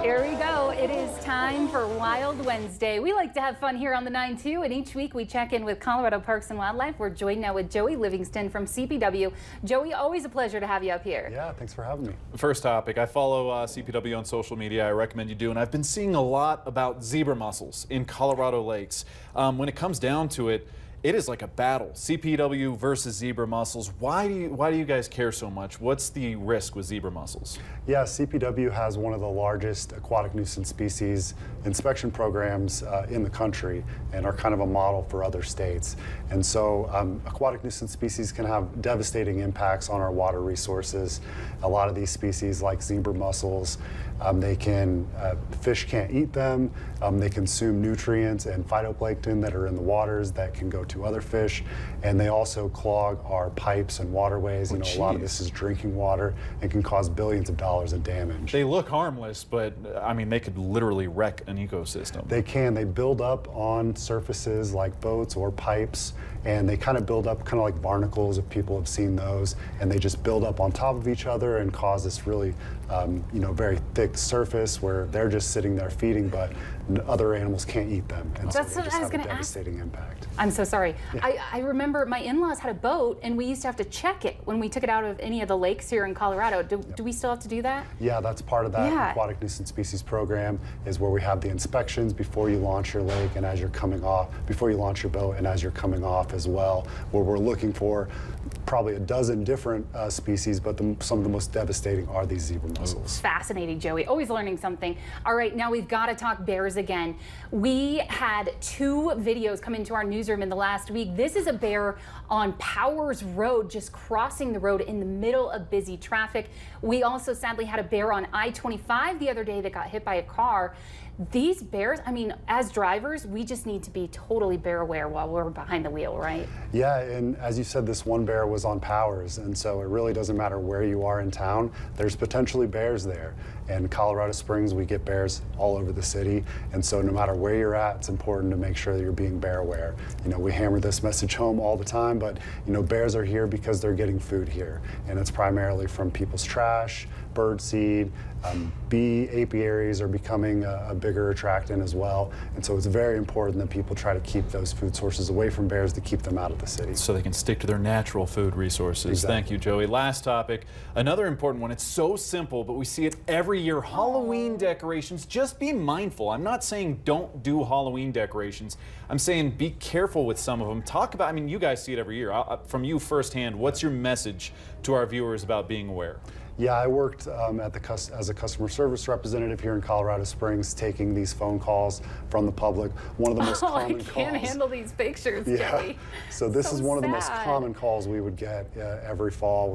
Here we go. It is time for Wild Wednesday. We like to have fun here on the 9-2, and each week we check in with Colorado Parks and Wildlife. We're joined now with Joey Livingston from CPW. Joey, always a pleasure to have you up here. Yeah, thanks for having me. First topic, I follow CPW on social media. I recommend you do, and I've been seeing a lot about zebra mussels in Colorado lakes. When it comes down to it, it is like a battle, CPW versus zebra mussels. Why do you guys care so much? What's the risk with zebra mussels? Yeah, CPW has one of the largest aquatic nuisance species inspection programs in the country and are kind of a model for other states. And so aquatic nuisance species can have devastating impacts on our water resources. A lot of these species, like zebra mussels, fish can't eat them. They consume nutrients and phytoplankton that are in the waters that can go to other fish, and they also clog our pipes and waterways. A lot of this is drinking water and can cause billions of dollars in damage. They look harmless, but I mean, they could literally wreck an ecosystem. They can. They build up on surfaces like boats or pipes, and they kind of build up kind of like barnacles, if people have seen those, and they just build up on top of each other and cause this really very thick surface where they're just sitting there feeding, but other animals can't eat them, and That's so they what just I was have a going to ask. devastating impact. I'm so sorry. Yeah. I remember my in-laws had a boat, and we used to have to check it when we took it out of any of the lakes here in Colorado. Do we still have to do that? Yeah, that's part of that aquatic nuisance species program, is where we have the inspections before you launch your lake and as you're coming off, before you launch your boat and as you're coming off as well, where we're looking for probably a dozen different species, but some of the most devastating are these zebra mussels. Fascinating, Joey. Always learning something. All right, now we've got to talk bears again. We had 2 videos come into our newsroom in the last week. This is a bear on Powers Road, just crossing the road in the middle of busy traffic. We also sadly had a bear on I-25 the other day that got hit by a car. These bears, I mean, as drivers, we just need to be totally bear aware while we're behind the wheel, right? Yeah, and as you said, this one bear was on Powers, and so it really doesn't matter where you are in town. There's potentially bears there. And Colorado Springs, we get bears all over the city, and so no matter where you're at, it's important to make sure that you're being bear aware. We hammer this message home all the time, but bears are here because they're getting food here, and it's primarily from people's trash, bird seed. Bee apiaries are becoming a bigger attractant as well, and so it's very important that people try to keep those food sources away from bears to keep them out of the city. So they can stick to their natural food resources. Exactly. Thank you, Joey. Last topic, another important one. It's so simple, but we see it every year. Halloween decorations. Just be mindful. I'm not saying don't do Halloween decorations. I'm saying be careful with some of them. Talk about, I mean, you guys see it every year. From you firsthand, what's your message to our viewers about being aware? Yeah, I worked as a customer service representative here in Colorado Springs, taking these phone calls from the public. One of the most common calls. I can't handle these pictures, Joey. So this is one of the most common calls we would get every fall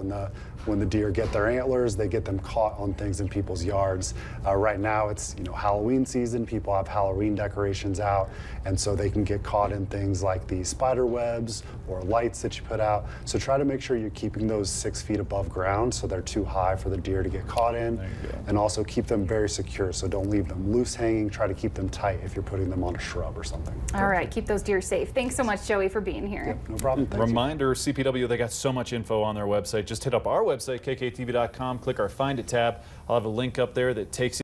when the deer get their antlers. They get them caught on things in people's yards. Right now it's Halloween season. People have Halloween decorations out, and so they can get caught in things like the spider webs or lights that you put out. So try to make sure you're keeping those 6 feet above ground so they're too high for the deer to get caught in, and also keep them very secure. So don't leave them loose hanging. Try to keep them tight if you're putting them on a shrub or something. All right, keep those deer safe. Thanks so much, Joey, for being here. Yep, no problem. Thank Reminder, CPW, they got so much info on their website. Just hit up our website, kktv.com, click our Find It tab. I'll have a link up there that takes you